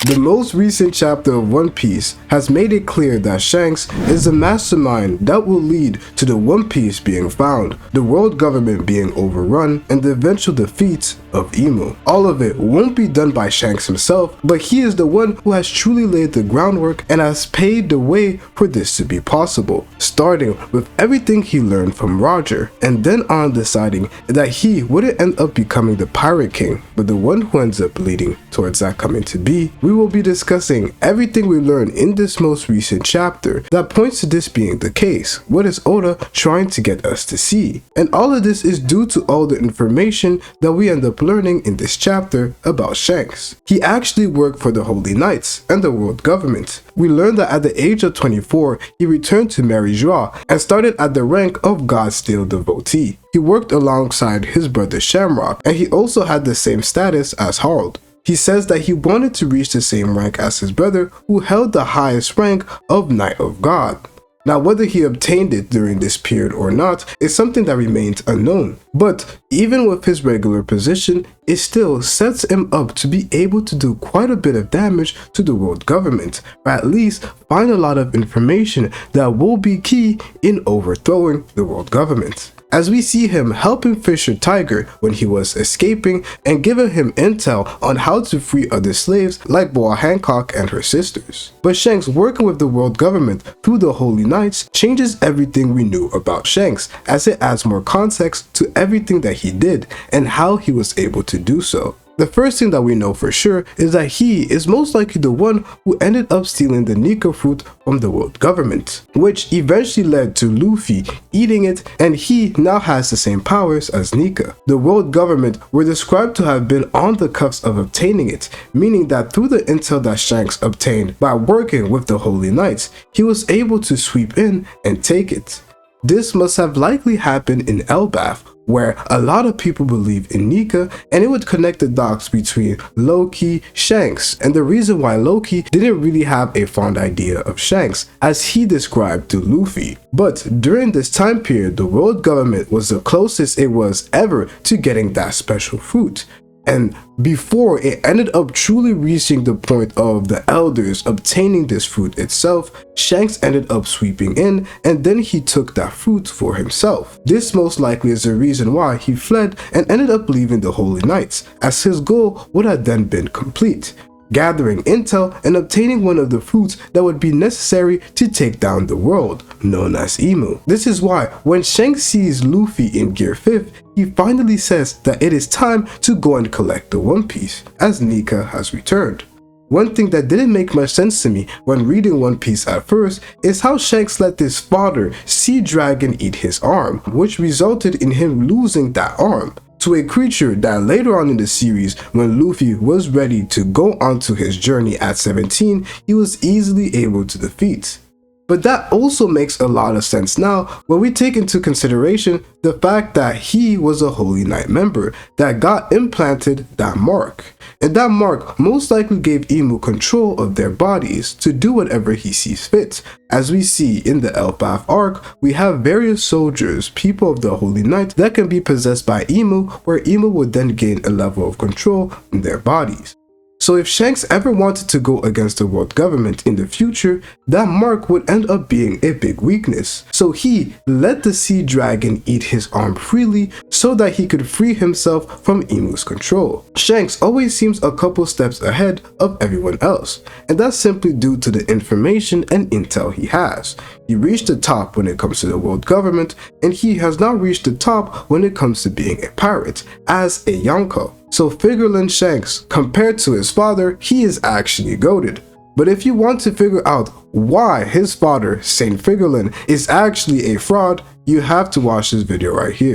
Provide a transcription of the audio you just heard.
The most recent chapter of One Piece has made it clear that Shanks is the mastermind that will lead to the One Piece being found, the world government being overrun, and the eventual defeat of Imu. All of it won't be done by Shanks himself, but he is the one who has truly laid the groundwork and has paved the way for this to be possible, starting with everything he learned from Roger, and then on deciding that he wouldn't end up becoming the Pirate King, but the one who ends up leading towards that coming to be. We will be discussing everything we learned in this most recent chapter that points to this being the case. What is Oda trying to get us to see? And all of this is due to all the information that we end up learning in this chapter about Shanks. He actually worked for the Holy Knights and the world government. We learned that at the age of 24, he returned to Mary Joie and started at the rank of God-Steel devotee. He worked alongside his brother Shamrock, and he also had the same status as Harold. He says that he wanted to reach the same rank as his brother, who held the highest rank of Knight of God. Now, whether he obtained it during this period or not is something that remains unknown. But even with his regular position, it still sets him up to be able to do quite a bit of damage to the world government, or at least find a lot of information that will be key in overthrowing the world government. As we see him helping Fisher Tiger when he was escaping and giving him intel on how to free other slaves like Boa Hancock and her sisters. But Shanks working with the world government through the Holy Knights changes everything we knew about Shanks, as it adds more context to everything that he did and how he was able to do so. The first thing that we know for sure is that he is most likely the one who ended up stealing the Nika fruit from the world government, which eventually led to Luffy eating it, and he now has the same powers as Nika. The world government were described to have been on the cusp of obtaining it, meaning that through the intel that Shanks obtained by working with the Holy Knights, he was able to sweep in and take it. This must have likely happened in Elbaf, where a lot of people believe in Nika, and it would connect the dots between Loki, Shanks, and the reason why Loki didn't really have a fond idea of Shanks, as he described to Luffy. But during this time period, the world government was the closest it was ever to getting that special fruit. And before it ended up truly reaching the point of the elders obtaining this fruit itself, Shanks ended up sweeping in, and then he took that fruit for himself. This most likely is the reason why he fled and ended up leaving the Holy Knights, as his goal would have then been complete, gathering intel and obtaining one of the fruits that would be necessary to take down the world, known as Imu. This is why when Shanks sees Luffy in Gear 5th, he finally says that it is time to go and collect the One Piece, as Nika has returned. One thing that didn't make much sense to me when reading One Piece at first is how Shanks let his father, Sea Dragon, eat his arm, which resulted in him losing that arm to a creature that later on in the series, when Luffy was ready to go onto his journey at 17, he was easily able to defeat. But that also makes a lot of sense now when we take into consideration the fact that he was a Holy Knight member that got implanted that mark. And that mark most likely gave Imu control of their bodies to do whatever he sees fit. As we see in the Elbaf arc, we have various soldiers, people of the Holy Knight, that can be possessed by Imu, where Imu would then gain a level of control in their bodies. So if Shanks ever wanted to go against the world government in the future, that mark would end up being a big weakness. So he let the Sea Dragon eat his arm freely so that he could free himself from Imu's control. Shanks always seems a couple steps ahead of everyone else, and that's simply due to the information and intel he has. He reached the top when it comes to the world government, and he has now reached the top when it comes to being a pirate, as a Yonko. So Figureland Shanks, compared to his father, he is actually goated. But if you want to figure out why his father, Saint Figureland, is actually a fraud, you have to watch this video right here.